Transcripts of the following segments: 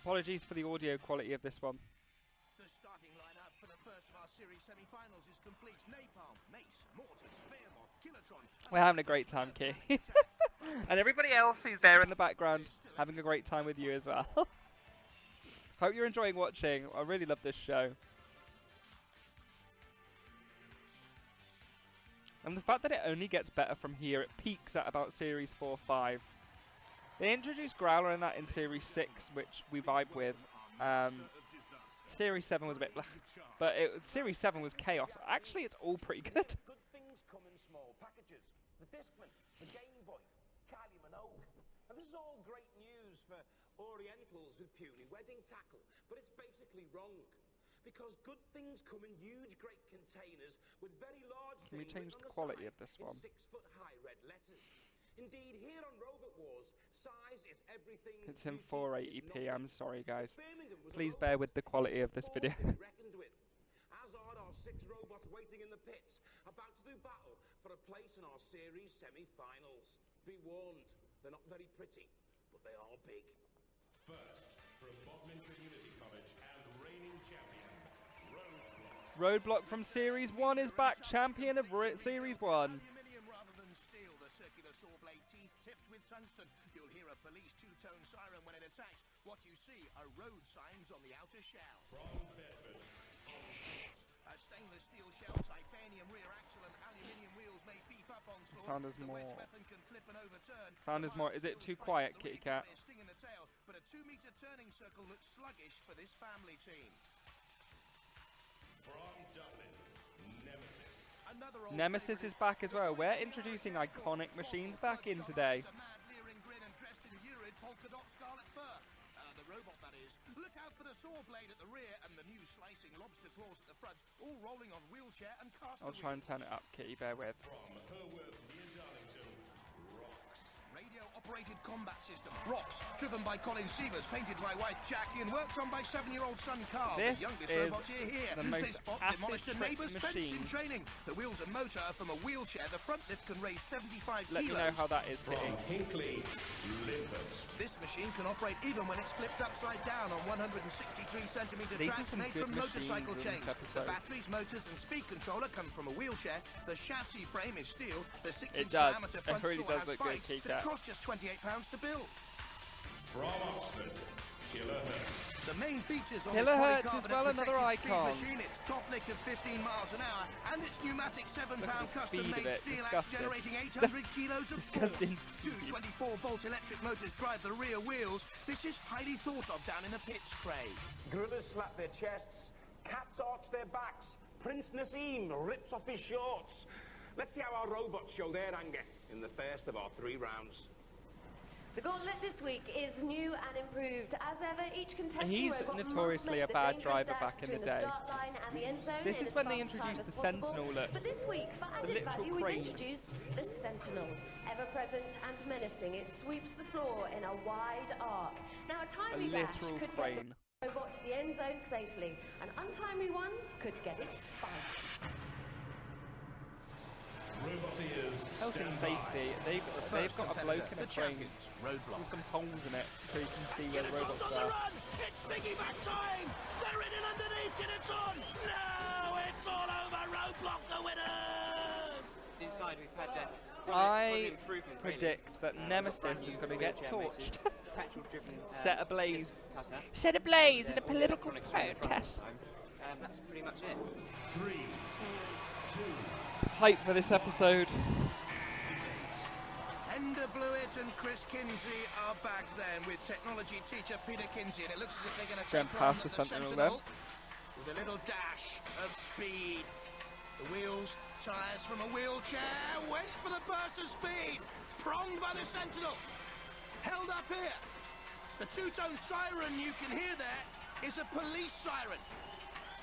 Apologies for the audio quality of this one. The starting lineup for the first of our series semi-finals is complete. Napalm, Mace, Mortis, Behemoth, Kilotron. We're having a great time, Key. And everybody else who's there in the background, having a great time with you as well. Hope you're enjoying watching. I really love this show. And the fact that it only gets better from here, it peaks at about Series 4-5. They introduced Growler in that in Series 6, which we vibe with. Series 7 was a bit blech, but Series 7 was chaos. Actually, it's all pretty good. Good things come in small packages. The Discman, the Game Boy, Kylie Minogue. And this is all great news for Orientals with puny wedding tackle, but it's basically wrong. Because good things come in huge, great containers with very large. Can we change the quality of this one? 6-foot-high red letters. Indeed, here on Robot Wars, size is everything. It's in 480p. I'm sorry, guys. Please bear with the quality of this video. Reckoned with. As are our 6 robots waiting in the pits, about to do battle for a place in our series semi-finals. Be warned, they're not very pretty, but they are big. First, from Bodmin Community College and reigning champion, Roadblock. Roadblock from Series 1 is back, champion of Series 1. Aluminium rather than steel, the circular saw blade teeth tipped with tungsten. You'll hear a police two-tone siren when it attacks. What you see are road signs on the outer shell. From Bedford, A stainless steel shell, titanium rear axle and aluminium wheels may beef up on slaughter. Sound is The more- wedge weapon can flip and overturn. Sound is more- is it too quiet, Kitty Cat? Sting in the tail, but a 2-meter turning circle looks sluggish for this family team. from Dublin, Nemesis. Another old Nemesis is favourite. back as well. We're introducing iconic machines back in today. A mad leering grin and dressed in lurid polka dot scarlet fur. The robot, that is. Look out for the saw blade at the rear and the new slicing lobster claws at the front, all rolling on wheelchair and caster I'll try and turn it up, Kitty. Bear with. From Herworth near Darlington, Rocks. Radio-operated combat system. Rocks, driven by Colin Sievers, painted by White Jackie, and worked on by 7-year-old son Carl. This the youngest is robot here. the most This bot acid demolished a trip neighbour's fence in machine. training. The wheels and motor are from a wheelchair. The front lift can raise 75 Let me kilos. know how that is, From Kitty. Hinkley, Limpert. This machine can operate even when it's flipped upside down on 163cm These are tracks some made good from motorcycle machines in chains. this The episode. batteries, motors and speed controller come from a wheelchair. The chassis frame is steel. The 6-inch It does. diameter It front really saw does has look good, spikes Kit that Kat. cost just £28 to build. From Oxford, Kilohertz. The main features on Kilohertz this is well polycarbonate another protected speed icon. machine, its top lick of 15 miles an hour, and its pneumatic 7-pound the speed of custom-made it, steel axe disgusting. generating 800 kilos of Disgusting force. speed. Two 24-volt electric motors drive the rear wheels. This is highly thought of down in the pits, Craig. Gorillas slap their chests, cats arch their backs, Prince Nassim rips off his shorts. Let's see how our robots show their anger in the first of our 3 rounds. The gauntlet this week is new and improved. As ever, each contesting He's robot must notoriously make a the bad dangerous driver dash back in the between day. start line and the end zone This in is as when they fast a time introduced as the possible. Sentinel look. But this week, for added literal value, we've crane. introduced the Sentinel. Ever present and menacing, it sweeps the floor in a wide arc. Now, a A timely dash literal could crane. get the robot to the end zone safely. An untimely one could get it spiked. Roboteers, Health and stand by. safety. They've got a bloke in a crane with some holes in it so you can see where the robots on the are. run! It's piggyback time! They're in and underneath, Kinetron! No! It's all over! Roadblock the winner! Inside we've had I predict that Nemesis is going to get torched. petrol-driven Set ablaze. cutter. Set ablaze in a With political electronics on the front protest. this time. That's pretty much it. 3, 2, Hype for this episode. Ender Blewett and Chris Kinsey are back then with technology teacher Peter Kinsey, and it looks as if they're going to Going take past on the the Sentinel Sentinel with a little dash of speed. The wheels, tyres from a wheelchair, went for the burst of speed, pronged by the Sentinel, held up here. The two-tone siren you can hear there is a police siren.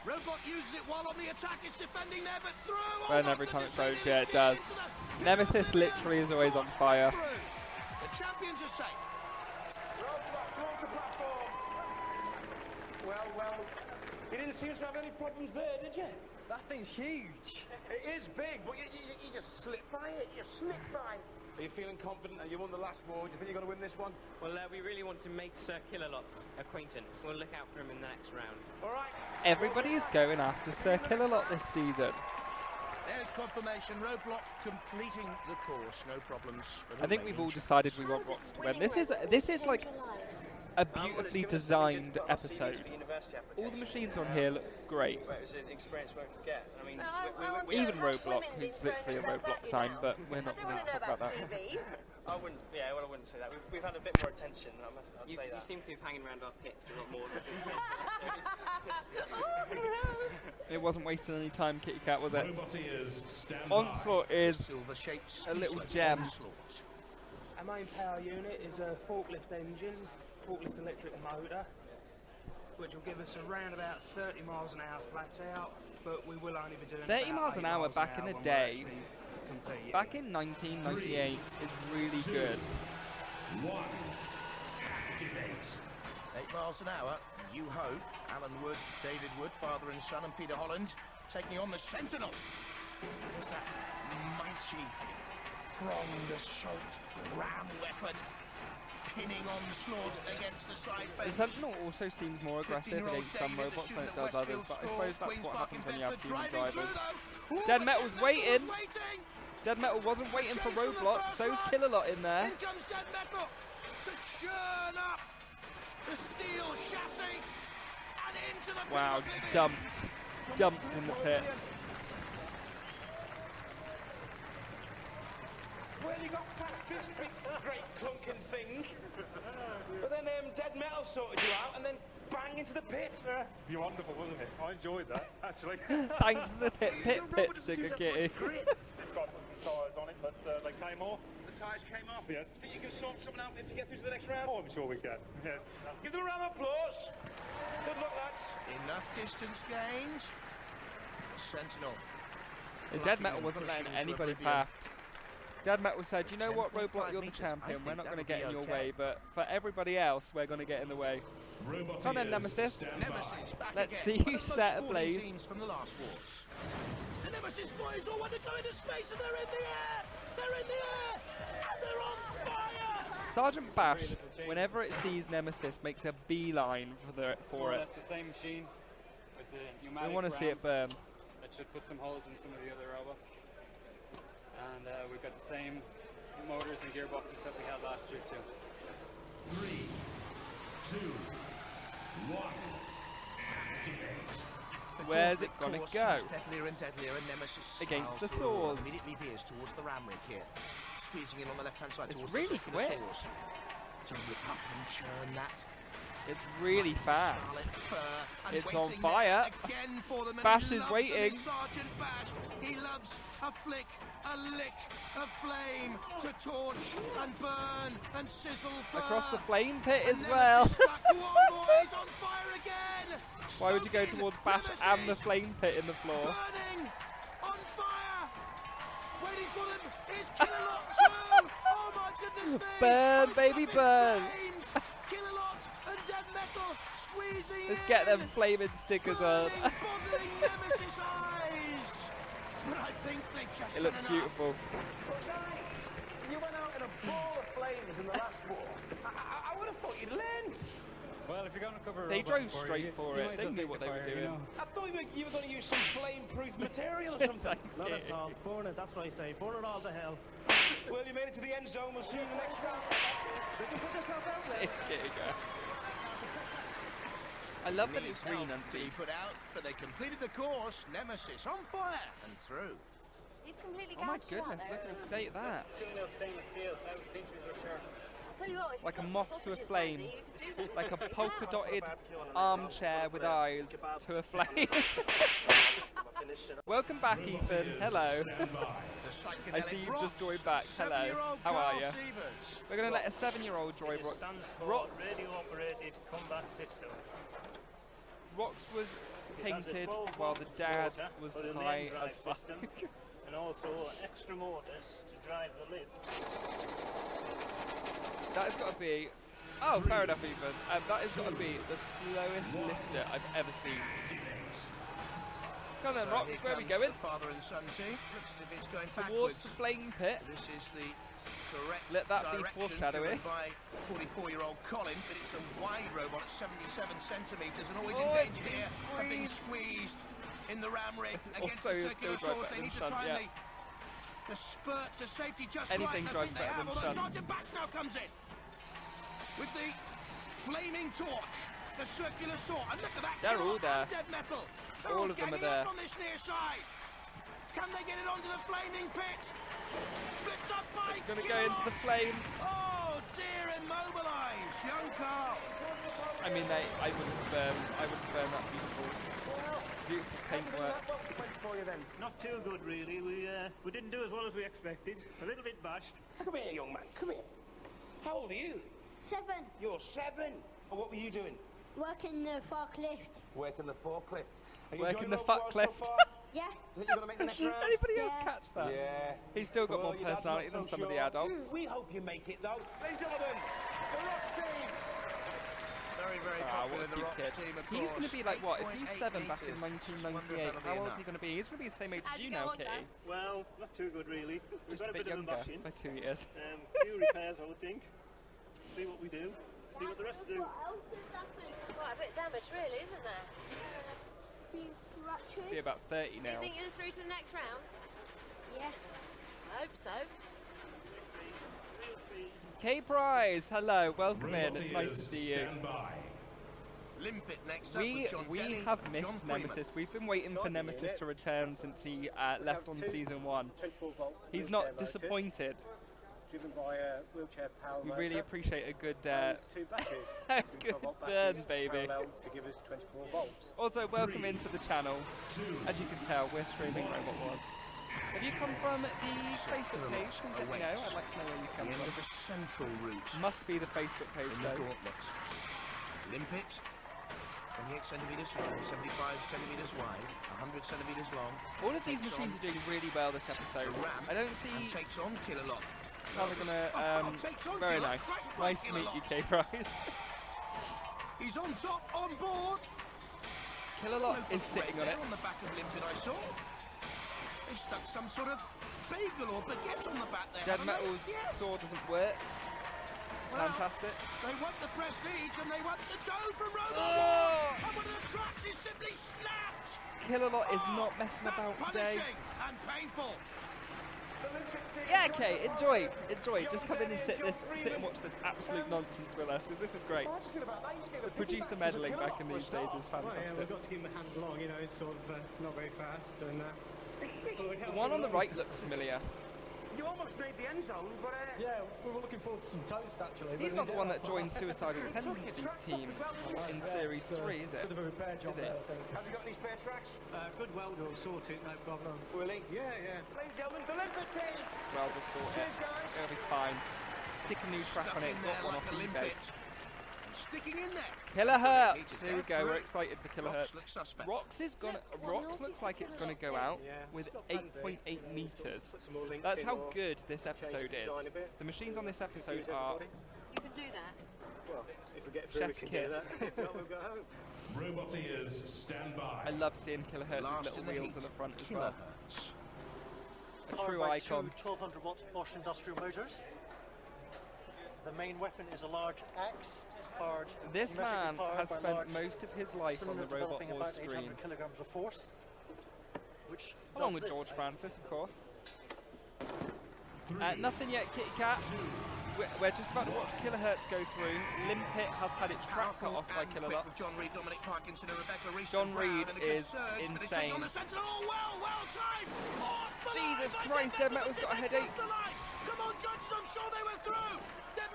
Robot uses it while on the attack. It's defending there, but through. Well, Oh, every my time it goodness, throws, yeah, it does. into the- Nemesis literally is always on fire. Through. The champions are safe. Roadblock, go to platform. Well, you didn't seem to have any problems there, did you? That thing's huge. It is big, but you just slip by it. You slip by. Are you feeling confident that you won the last war? Do you think you're going to win this one? Well, we really want to make Sir Killalot's acquaintance. We'll look out for him in the next round. All right. Everybody is going after Sir Killalot this season. There's confirmation. Roadblock completing the course. No problems. For the I think we've all remaining decided we want Rox to win. This is like a beautifully designed episode. All the machines on here look great. Well, it was an experience we won't forget. I mean, Even Roadblock, who's literally a Roblox sign, but we're not going to talk about that. I wouldn't say that. We've had a bit more attention. I'll say that. You seem to be hanging around our pits a lot more than It wasn't wasting any time, Kitty Cat, was it? Roboteers, stand by. Onslaught is silver-shaped a little ski-slope gem. onslaught. Our main power unit is a forklift engine, forklift electric motor, which will give us around about 30 miles an hour flat out, but we will only be doing 30 about miles an 8 hour miles back in the when we're day, actually competing. back in 1998, is really good. 1. Activate. 8 miles an hour. You hope. Alan Wood, David Wood, father and son, and Peter Holland taking on the Sentinel. There's that mighty pronged assault ram weapon pinning Onslaught against the side The bench. Sentinel also seems more aggressive 15-year-old against some David, robots the than it student does at others, but I Westfield suppose School, that's Queen's what Park happens in when you have Bedford, human driving drivers. through, though. Dead Metal's waiting! Waiting. Dead Metal wasn't waiting for Chase from the Roadblock, first so's run. Killalot in there. In comes Dead Metal to churn up the steel chassis and into the Wow, pit of dumped in the pit. Well, you got past this big, great clunking thing, but then Dead Metal sorted you out, and then bang into the pit. You're wonderful, wasn't it? I enjoyed that, actually. Thanks for the pit sticker, Kitty. Tried to put some tyres on it, but they came off. The tyres came off. Yes. Think you can sort something out if you get through to the next round? Oh, I'm sure we can. Yes. Give them a round of applause. Good luck, lads. Enough distance gained. Sentinel. The Dead Metal wasn't letting anybody past. Dead Metal said, you know what, 10.5 Roadblock, you're the meters. champion, I we're think not going to that get in would your be way, okay. but for everybody else, we're going to get in the way. Come on then, Nemesis. Stand Nemesis back Let's again. see One you of the most set sporting ablaze. teams from the last wars. The Nemesis boys all want to go into space and they're in the air. They're in the air and they're on fire. Sergeant Bash, whenever it sees Nemesis, makes a beeline for it. That's the same machine with the We pneumatic want to see it burn. That should put some holes in some of the other robots. And we've got the same motors and gearboxes that we had last year too. 3, 2, 1. Activate. The Where's it gauntlet gonna course go? seems deadlier and deadlier, and Nemesis Against the snarls through and saws. immediately veers towards the ram rig here, squeezing in on the left-hand side It's towards really the quick. saws. To rip up and churn that. It's really fast. Scarlet fur and It's on waiting fire. there again for them, and Bash he is loves waiting. them, Sergeant Bash. He loves a flick, a lick of flame to torch and burn and sizzle fur. Across the flame pit as And well. Nemesis stuck. Go on, boys, on fire again. Why would you go Smoking. towards Bash and the Nemesis flame pit in the floor? burning, on fire. Waiting for them is Killalot too. Oh my goodness me. Burn, Both baby, up in burn. flames. Killalot and Dead Metal squeezing Let's in. get them flaming stickers on. Burning, boggling Nemesis eyes. But I think they just It looks had enough. beautiful. Well, guys, you went out in a ball of flames in the last war. I would have thought you'd learn. Well, if you're going to cover a They robot drove before, straight you for might it. as They well knew take what the they were fire, you doing. know. I thought you were going to use some flame-proof material or something. Thanks, Not Kitty. at all. Burn it, that's what I say. Burn it all to hell. Well, you made it to the end zone. We'll see you in the next round. Did you put yourself out there? It's Kitty girl. I love that Needs it's green help to be underneath. put out, but they completed the course. Nemesis on fire and through. He's completely Oh my gouged you out goodness, there. look at the state of that. 2-0 stainless steel. That was pinches or sharp. I'll tell you what, if Like a you've got moth some to a sausages flame. handy, you can do that. Like a Right polka now. dotted armchair with eyes to a flame. Welcome back, Ethan. Hello. Stand by. The I see you've psychedelic just joined Rox, back. Hello. 7-year-old How are Carl you? Sievers. We're going to let a 7-year-old drive Rox. Rox, Radio-operated combat system. Rox was painted while the dad was high as fuck. And also extra motors to drive the lift. That has got to be... Oh, fair enough, Ethan. That has got to be the slowest lifter I've ever seen. Come on then, So Rox, here where are we comes going? The father and son team. Looks as if it's going Towards the backwards. flame pit. This is the correct Let that be direction foreshadowing. driven by 44-year-old Colin, but it's a wide robot at 77 centimetres and always Oh, in it's danger been here of being squeezed in the ram rig against Also, the he'll still circular drive source. better They than need to Shunt, time yeah. the spurt to safety just Anything right. drives I think they better have, than although Shunt. Sergeant Bax now comes in with the flaming torch, the circular saw, and look at that. They're all Kill there. and Dead metal. They're All all of them are ganging there. up on this near side. Can they get it onto the flaming pit? Flipped up by It's going to go into the Gillock. flames. Oh dear, immobilise, young Carl. I mean, I wouldn't burn that beautiful paintwork. for you then? Not too good, really. We didn't do as well as we expected. A little bit bashed. Come here, young man, come here. How old are you? 7. You're 7. And what were you doing? Working the forklift. Working the forklift. Are you Working enjoying the local world fucklift. So far? Yeah. Do you think you're going to make the next round? Anybody else Yeah. catch that? Yeah. He's still got Well, more your dad's personality not than so some of the sure. adults. We hope you make it, though. Ladies and gentlemen, the Roxy. Very, very Ah, popular what a in the cute Rocks kid. team, of He's going to course. be like what? If he's 8.8 7 back in metres. 1998, how old is he going to be? He's going to be the same age as How'd you you now, go on, Kitty. Dad? Well, not too good, really. We've Just got a bit of a younger bashing. by 2 years. Few repairs, I would think. See what we do. See what the rest do. What else has happened? Quite a bit of damage, really, isn't there? Few scratches. Be about 30 Do you now. think you're through to the next round? Yeah. I hope so. We'll see. K Prize, hello, welcome in. It's nice to Roboteers, see you. stand by. Limpet next up We with John Denny, have John missed Freeman. Nemesis. We've been waiting for Nemesis to return since he left on season 1. 24 volt. He's not disappointed. Driven by a wheelchair power We really appreciate a good 2 batteries. a good burn, baby. To give us 24 volts. Also, welcome into the channel. 2, As you can tell, we're streaming Robot Wars. Have you come from the Facebook page? Please let me know. I'd like to know where you've The come end of from. the central route Must be the Facebook page in the though. gauntlet. Limpet, 28 centimetres high, 75 centimetres wide, 100 centimetres long. All of these Takes machines on are doing really well this episode. the ram I don't see and takes on Killalot. how they're gonna. Takes on Very Killalot. nice. Great Nice work, to meet you, Killalot. K Prize. He's on top, on board. Killalot No is good sitting weight on it. there on the back of Limpet, I saw. They stuck some sort of bagel or baguette on the back there. Dead haven't they? Metal's Yes. saw doesn't work. Well, Fantastic. They want the prestige and they want the dough from Robot Oh! Wars. And one of the tracks is simply snapped. Killalot is Oh, not messing that's about today. punishing and painful. Yeah, okay, enjoy. Just come in and sit and watch this absolute nonsense with us, because this is great. The producer meddling back in these days is fantastic. got to give him a hand along, you know, it's sort of not very fast. And The one on the right looks familiar. You almost made the end zone, but yeah, we were looking forward to some toast actually. He's not the one that joined Suicidal Tendencies team in Series 3, is it? Bit of a repair job Is it? there, I think. have you got any spare tracks? Good welder will sort it, no problem. Willie? Yeah, yeah. Ladies and gentlemen, the Limpet team. Well, we'll sort it. Cheers, guys. It'll be fine. Stick a new track Stuck on it, in got there one like off a eBay. limpet. Sticking in there. Kilohertz! Here we go, we're excited for Rox Kilohertz. looks suspect. Rox is gonna. Look, what Rox naughty looks like it's gonna go Kilohertz out Yeah, with it's got plan B. 8.8 meters. Put some more links That's in how or good this episode is. design a bit. The machines on this episode confuse are everybody. You can do that. Well, if we get through, Chef's we can kiss. do that. If not, we'll go home. Roboteers, stand by. I love seeing Kilohertz's Last little in the wheels heat, in the front as well. Kilohertz. A true icon. 1200 watt Bosch industrial motors. The main weapon is a large axe, powered. This man pneumatically powered has by spent large most of his life on cylinder the Robot developing Wars about screen. 800 kilograms of force, which Along does with this. George Francis, of course. 3, Nothing yet, Kitty Cat. We're just about to watch Kilohertz go through. Limpet has had its track cut Powerful off by and quick Killalot. with John Reed, Dominic Parkinson, and Rebecca Reese. John Reed and a good is surge, but it's insane. on the Sentinel. Oh, well timed. Off the Jesus line by Christ, Dead Metal's got a They headache. crossed the line. Come on, judges, I'm sure they were through.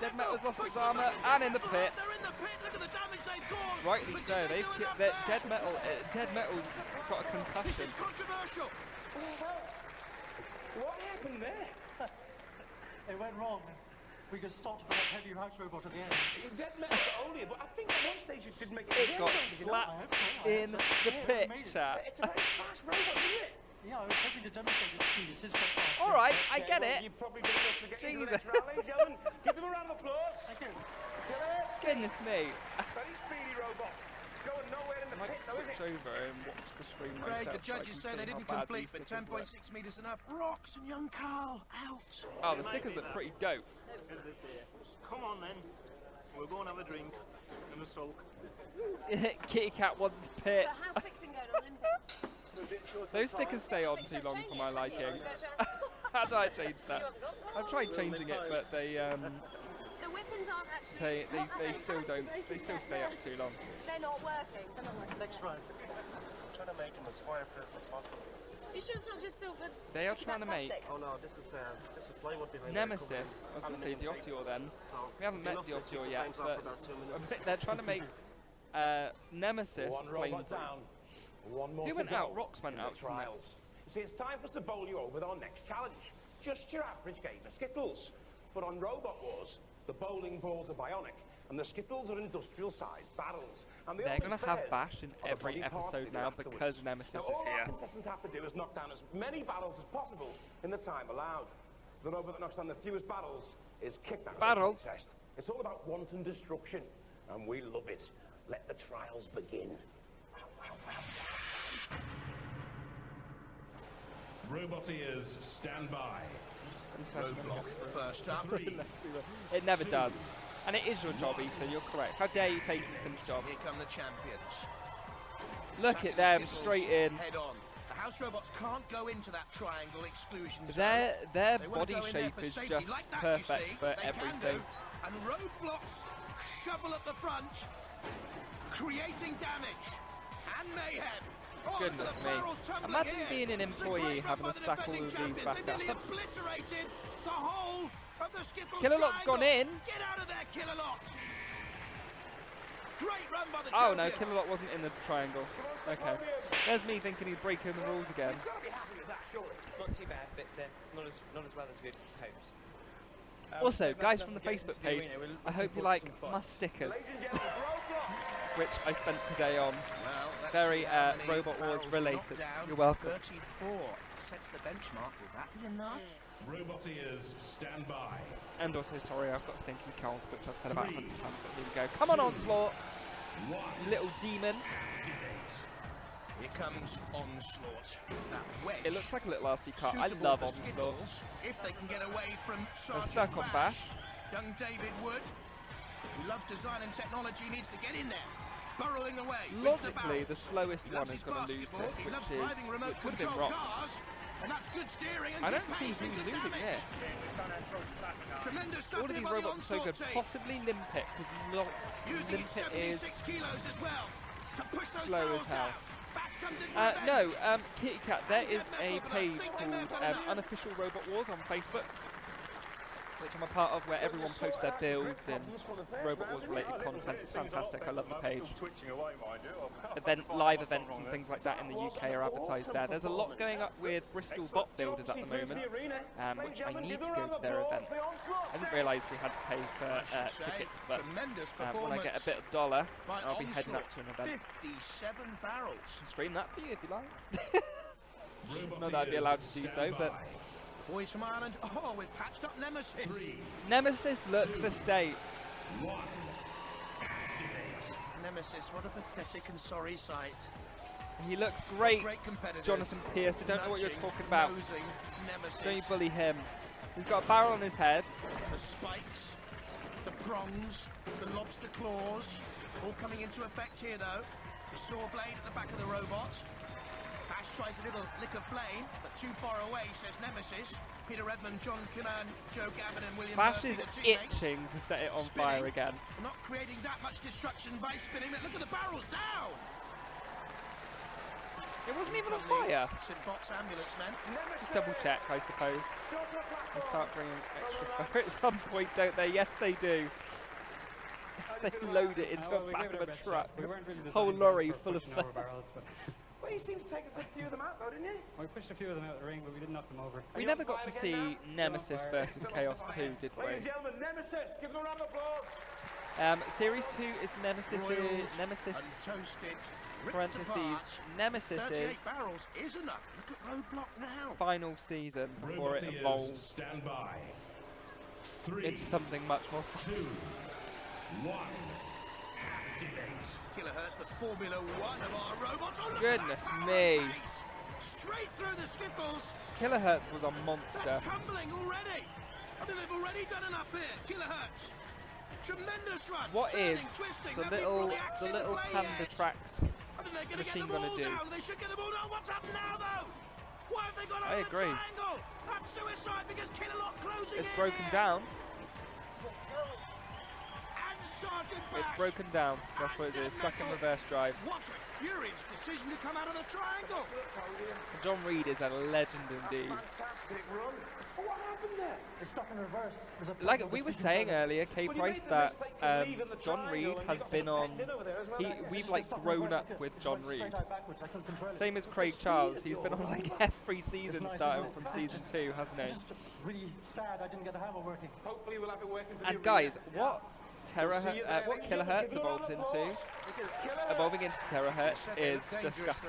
Dead Metal's lost his pushed them armour back and in the into pit. They're in the pit. Look at the damage they've caused. Rightly But so. did they They've do enough Dead there? Dead Metal's got a This concussion. is controversial. What happened there? It went wrong. We got stopped by that heavy house robot at the end. Dead Metal only, but I think at one stage it did make it. It got slapped in the pit, chat. It's a very fast robot, isn't it? Yeah, I was hoping to demonstrate its speed. It is quite fast. All right, I Okay, get well, it. You've probably done enough to get into the Jesus. next round, ladies and gentlemen. Give them a round of applause. Thank you. Killer, Goodness me. very speedy robot. going nowhere in I the might pit, though, is switch it? over and watch the stream Craig, myself. the judges so say I they can didn't see how bad complete, these but stickers look. 10.6 metres enough. Rocks and young Carl out. Oh, the stickers look pretty dope. Here's this here. Come on then. We'll go and have a drink and a sulk. Kitty Cat wants pit. So how's fixing going on Olympic? Those stickers stay on too long for my liking. How do I change that? I've tried changing it, but they The weapons aren't actually. they still don't. They still stay up too long. They're not working. Next round. I'm trying to make them as fireproof as possible. You sure it's not just silver? They are sticky trying to back make plastic? Oh no, this is plywood behind there. Nemesis. I was going to say Diotio then. So We haven't met enough to Diotio keep the yet, flames off but for about 2 minutes. they're trying to make Nemesis One flame. robot down. One more Who to went go out? Rox went in the out, didn't it? trials. You see, it's time for us to bowl you over with our next challenge. Just your average game of Skittles. But on Robot Wars, the bowling balls are bionic, and the Skittles are industrial-sized barrels. And the They're open going to have spares Bash in are the every body parts episode they do now afterwards. because Nemesis Now, is all our here. contestants have to do is knock down as many barrels as possible in the time allowed. The robot that knocks down the fewest barrels is kicked out of the Barrels? contest. It's all about wanton destruction, and we love it. Let the trials begin. Roboteers, stand by. Roadblock first up. It never does. And it is your job, Ethan, you're correct. How dare you take Ethan's job? Here come the champions. Look at them, Skittles straight in. Head on. The house robots can't go into that triangle exclusion zone. Their They wanna body go in there shape for is safety. just Like that, you perfect see. for They can everything. do. And roadblocks shovel at the front, creating damage and mayhem. Oh, look at Goodness the me. barrels tumbling Imagine in. being an It's a employee great run having by to the stack all defending of these champions. back They nearly up. obliterated the whole of the Skittles Killalot's triangle. gone in. Get out of there, Killalot. Great run by the Oh no, champion. Killalot wasn't in the triangle. Okay. There's me thinking he's breaking the rules again. Not too bad, but not as well as we'd hoped. Also, guys from the Facebook page, I hope you like my stickers, which I spent today on. Well, let's Very see how many Robot Wars barrels were related. knocked down. You're welcome. 34 sets the benchmark. Will that be enough? Roboteers, stand by. And also, sorry, I've got a stinking cold, which I've said about 100 times, but here we go. Come on, Onslaught, you little demon. Here comes Onslaught. That wedge. It looks like a little RC car. I suitable love for Onslaught. Skittles, if they can get away from They're Sergeant stuck on Bash. Young David Wood, who loves design and technology, needs to get in there, burrowing away. with the Logically, the barrels. slowest He one loves is his going to lose basketball. this, He which loves is driving remote which would have been control Rox. cars, and that's good steering and I good don't see pace and who's good losing damage. this. Tremendous stuff All of here these by the robots are so good. Onslaught team. Possibly Limpet, because Using its Limpet is 76 kilos as well to push those slow barrels as hell. down. Back comes in revenge. No, Kitty Cat, there is a page called Unofficial Robot Wars on Facebook, which I'm a part of, where everyone posts their builds and Robot Wars related content. It's fantastic, I love the page. Live events and things like that in the UK are advertised there. There's a lot going up with Bristol Bot Builders at the moment, which I need to go to their event. I didn't realise we had to pay for tickets, but when I get a bit of dollar, by I'll be heading Onslaught. up to an event. 57 barrels. Stream that for you if you like. Not that I'd be allowed to do so, but Boys from Ireland, oh, with patched up Nemesis. Nemesis looks a state. Nemesis, what a pathetic and sorry sight. He looks great, Great competitors. Jonathan Pierce. I don't know what you're Nudging, talking about. nosing Nemesis. Don't you bully him. He's got a barrel on his head. The spikes, the prongs, the lobster claws, all coming into effect here though. The saw blade at the back of the robot. Bash tries a little lick of flame, but too far away, says Nemesis. Peter Redmond, John Kinnan, Joe Gavin and William Bash Murphy, is the teammates. itching to set it on Spinning, fire again. Not creating that much destruction by spinning it. Look at the barrels down! It wasn't even on fire. St. Box ambulance men. Just double check, I suppose. They start bringing extra fire at some point, don't they? Yes, they do. They load it into the back of a truck. Whole lorry full of fire. Well, you seem to take a good few of them out, though, didn't you? We pushed a few of them out of the ring, but we didn't knock them over. We never got to see Nemesis versus Chaos 2, did Ladies and we? gentlemen, Nemesis, give them a round of applause. Series 2 is Nemesis, Broiled Nemesis, and toasted, ripped parentheses, apart. Nemesis 38 is barrels is enough. Look at Roadblock now. final season before it Roboteers, evolves stand by. 3, into something much more fun. 2, 1. Kilohertz, the Formula One of our robots. Oh, look Goodness at that me. power pace. Straight through the skiffles. Kilohertz was a monster. They're tumbling already. I think they've already done enough here. Kilohertz. Tremendous run. What Turning, is twisting. the They haven't little brought the axe into play panda yet. tracked I think they're going to get machine the ball gonna do? down. They should get the ball down. What's happened now, though? Why have they gone I over the agree. triangle? That's suicide because Killalot closing It's in broken here. down. And Sergeant It's Bash. broken down. That's what it is. Stuck in reverse drive. What a curious decision to come out of the triangle. John Reed is a legend indeed. Fantastic run. But what happened there? It's stuck in reverse. There's a Like we were saying earlier, K Well, you Price, made the that mistake of leaving the John Reed triangle and has you got been sort of on. penned in over there as well, haven't you? We've It's like stuck in grown reverse. up It with just John went Reed. straight out backwards. I couldn't control it. Same as Craig speed Charles. of He's been on your like run. every season nice, starting isn't it? from season 2, hasn't I'm he? just really sad I didn't get the hammer working. Hopefully we'll have it working for And the guys, arena. what what Kilohertz evolves into, evolving into Terahertz is disgusting.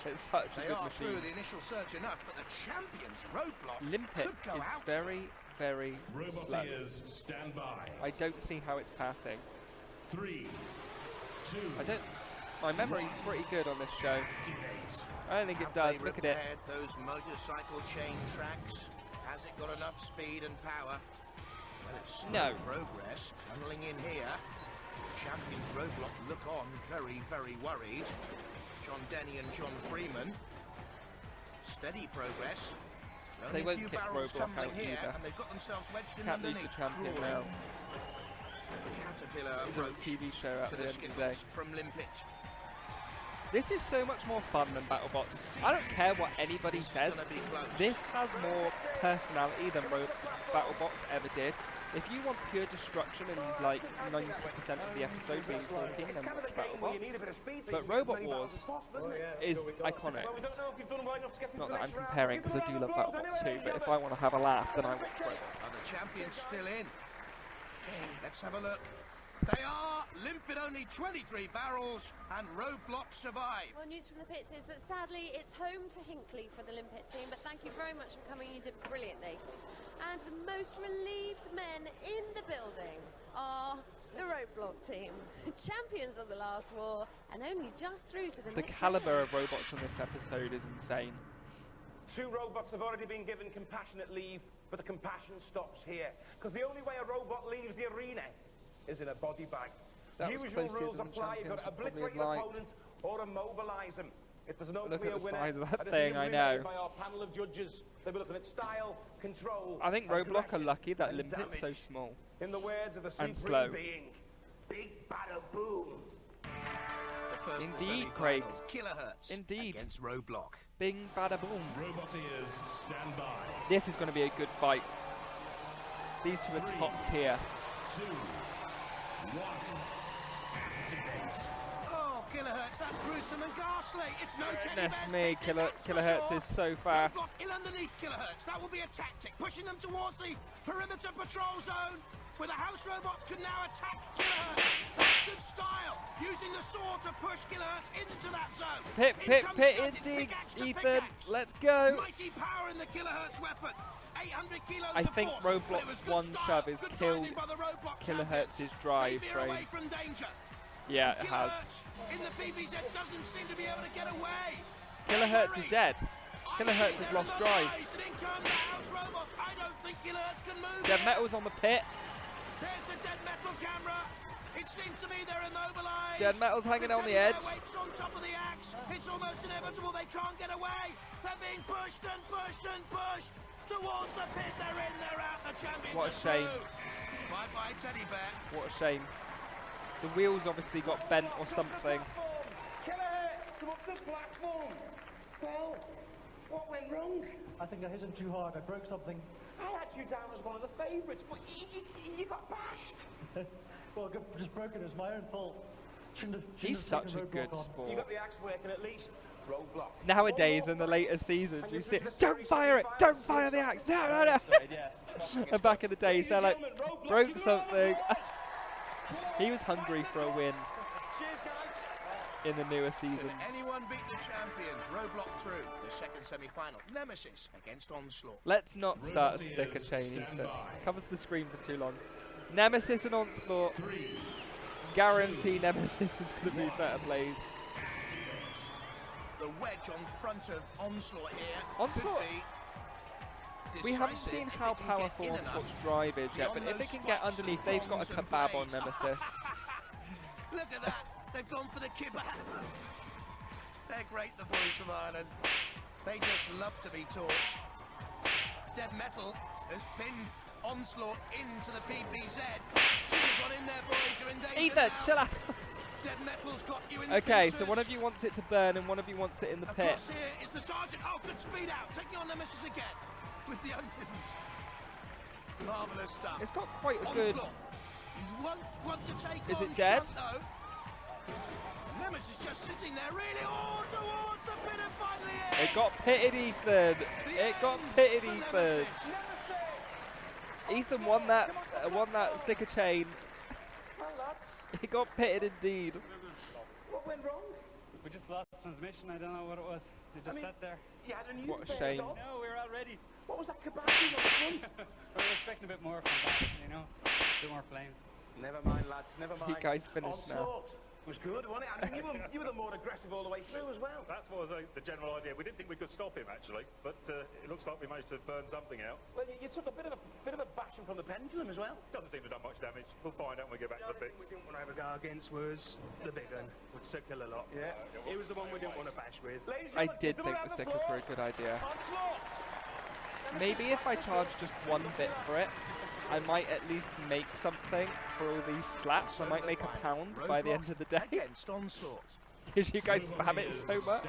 It's such a They good are through machine. the initial surge enough, but the champions roadblock Limpet could go is out. very, very slow. Roboteers, stand by. I don't see how it's passing. 3, 2, I don't. My memory's pretty good on this show. activate. I don't think it Have does. they Look at it. repaired those motorcycle chain tracks? Has it got enough speed and power? Well, it's slow No. progress, tunneling in here. Champions roadblock look on, very, very worried. John Denny and John Freeman. Steady progress. They Only a won't few kick barrels Roadblock tumbling out here, either. and they've got themselves wedged in Can't lose underneath. the champion Crawling. now. Caterpillar It's a approach TV show at to the the end of the day. skiffles from Limpet. This is so much more fun than BattleBots. I don't care what anybody says. Gonna be close. This has more personality than BattleBots ever did. If you want pure destruction and like 90% of the episode being talking, then watch BattleBots. But Robot Wars is iconic. Not that I'm comparing, because I do love BattleBots too, but if I want to have a laugh, then I watch Robot. Are the champions still in? Let's have a look. They are. Limpet only 23 barrels, and Roadblock survive. Well, news from the pits is that sadly it's home to Hinckley for the Limpet team, but thank you very much for coming. You did brilliantly. And the most relieved men in the building are the Roadblock team, champions of the last war, and only just through to the The next caliber round. of robots in this episode is insane. 2 robots have already been given compassionate leave, but the compassion stops here. Because the only way a robot leaves the arena is in a body bag. That was Usual closer rules than apply. You've got to champions would probably obliterate have your liked. opponent or immobilize them. If there's no Look clear at the winner, size of that a thing, decision I will be know. made by our panel of judges. They'll be looking at style, control, I think and Roblox are aggression lucky that and Limpet's so damage. small. In the words of the And supreme slow. being, big bada boom. The first of the Indeed, Craig. semi-finals, Kilohertz Indeed. against Roadblock. Bing, bada, boom. Roboteers, stand by. This is going to be a good fight. These two are top tier. 2, 1, activate. Oh, Kilohertz, that's gruesome and ghastly. It's no Goodness teddy me, bears. Kilohertz is so fast. Roadblock in underneath Kilohertz. That will be a tactic, pushing them towards the perimeter patrol zone, where the house robots can now attack Kilohertz. That's good style, using the sword to push Kilohertz into that zone. Pit, In pit, comes pit, Sergeant indeed, Pickaxe to Ethan. Pickaxe. Let's go. Mighty power in the Kilohertz weapon. 800 kilos I of think force, but it Roblox was good one style. shove has Good killed timing by the Roadblock Kilohertz's champions. drive They veer train. away from danger. Yeah, it has. Kilohertz in the PBZ doesn't seem to be able to get away. Kilohertz is dead. Kilohertz has lost drive. In come the house robots. I don't think Kilohertz can move. Dead yet. Metal's on the pit. There's the Dead Metal camera. It seems to me they're immobilized. Dead Metal's hanging on the edge. Weights on top of the axe. It's almost inevitable. They can't get away. They're being pushed and pushed and pushed towards the pit. They're in. They're out. The champions What a are shame. through. Bye bye, Teddy Bear. What a shame. The wheels obviously got bent or something. Kilohertz, come up the platform. Well, what went wrong? I think I hit him too hard. I broke something. I had you down as one of the favourites, but you got bashed. Well, just broken. It was my own fault. Shouldn't have He's taken such a Roadblock good on. You sport. got the axe working at least. Roadblock. Nowadays, One in the more later seasons, And you you see, took the don't series fire it, semi-finals. don't fire the axe, no, no, no. And back in the days, they're like, Ladies and gentlemen, Roadblock, broke give them a round of something. applause. He was hungry for a win Cheers, guys. in the newer Can seasons. anyone beat the champions? Roadblock through the second semi-final. Nemesis against Onslaught. Let's not start a sticker chain, Stand Ethan. by. Covers the screen for too long. Nemesis and Onslaught. 3, guarantee Nemesis is going to be set ablaze. The wedge on front of Onslaught here. Onslaught. We haven't seen how powerful Onslaught's drive is yet, but if it can get underneath, they've got a kebab on Nemesis. Look at that. They've gone for the kebab. They're great, the boys from Ireland. They just love to be torched. Dead Metal has pinned Onslaught into the PPZ. You've got in there, boys. You're in danger. Ethan, chill out. Dead Metal's got you in the Okay, pieces. so one of you wants it to burn and one of you wants it in the pit. Across here is the sergeant. Oh, good speed out. Taking on Nemesis again with the opens. Marvellous stuff. It's got quite a good... Onslaught. You won't want to take Is on it dead? Shunt, Nemesis just sitting there, really towards the pit and finally in. It got pitted, Ethan. It got pitted, Ethan. Ethan won that sticker chain. He got pitted indeed. What went wrong? We just lost transmission. I don't know what it was. It just sat there. You had a new What a shame. No, we were all ready. What was that kebab on the front? We were expecting a bit more from that, you know, a bit more flames. Never mind, lads, never mind. You guys finished now. Onslaught was good, wasn't it? I mean, you were the more aggressive all the way through as well. That was the general idea. We didn't think we could stop him actually, but it looks like we managed to burn something out. Well, you took a bit of a bashing from the pendulum as well. Doesn't seem to have done much damage. We'll find out when we get back to the pits. We didn't want to have a go against was the big one with Circle a lot. Yeah. It was the one we didn't want to bash with. I did think the stickers were a good idea. Maybe if I charge just one bit for it, I might at least make something for all these slaps. I might make £1 by the end of the day. Against Onslaught. Because you guys spam it so much.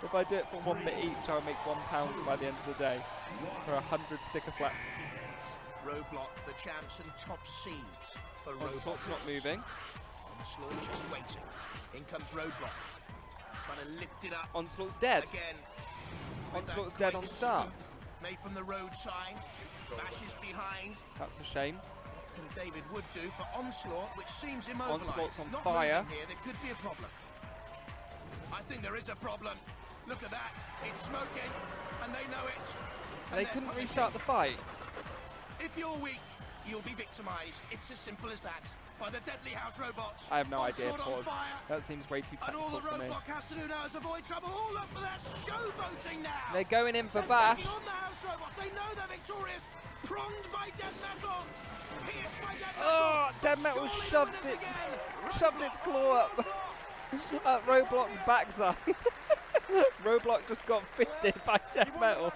If I do it for 1 bit each, I'll make £1 by the end of the day. For 100 sticker slaps. Roadblock, the champs and top seeds for Roadblock. Onslaught's not moving. Onslaught just waiting. In comes Roadblock. Trying to lift it up. Onslaught's dead. Again. Onslaught's dead on start. Made from the road sign. Bashes behind. That's a shame. And David would do for Onslaught, which seems immobilised. Onslaught's on It's not fire. moving here. There could be a problem. I think there is a problem. Look at that. It's smoking, and they know it. And They they're couldn't punishing. restart the fight. If you're weak, you'll be victimised. It's as simple as that. By the Deadly House robots. I have no idea, Onslaught on pause. fire. That seems way too And all technical the for me. Roadblock has to do now is avoid trouble. All up for that showboating now. They're going in for They're Bash. taking on the House robots. They know they're victorious. Pronged by Dead Metal. Pierced by Dead Metal. Oh, Dead Metal Surely shoved they'll win it, this again. shoved its claw up at Roadblock's backside. Roadblock just got fisted by Dead Metal.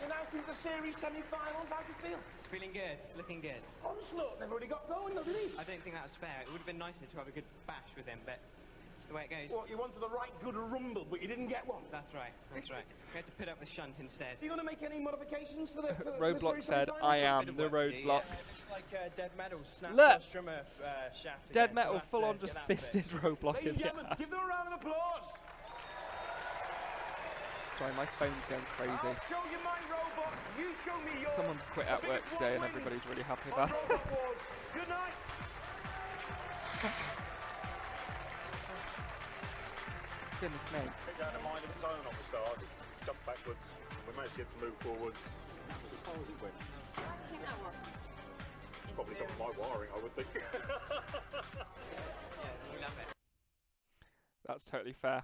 You're now through the series semi-finals. How do you feel? It's feeling good. It's looking good. Onslaught never really got going, though, did he? I don't think that was fair. It would have been nicer to have a good bash with him, but it's the way it goes. What, you wanted the right good rumble, but you didn't get one? That's right. That's right. We had to put up the shunt instead. Are you going to make any modifications for the Roadblock series said, semi-finals? I am Bit of the work to do, Roadblock. yeah. Just like Dead Metal snapped Look! the strummer shaft. Dead again, so Metal we'll have full to on get just that fisted fixed. Roadblock Ladies in and the gentlemen, ass. give them a round of applause. Sorry, my phone's going crazy. I'll show you my robot. You show me yours. Someone's quit at work today and everybody's really happy about it. Good night. Goodness me. It had a mind of its own on the start. It jumped backwards. We managed to get to move forwards. That was as far as it went. How do you think that was? Probably some of my wiring, I would think. Yeah, we love it. That's totally fair.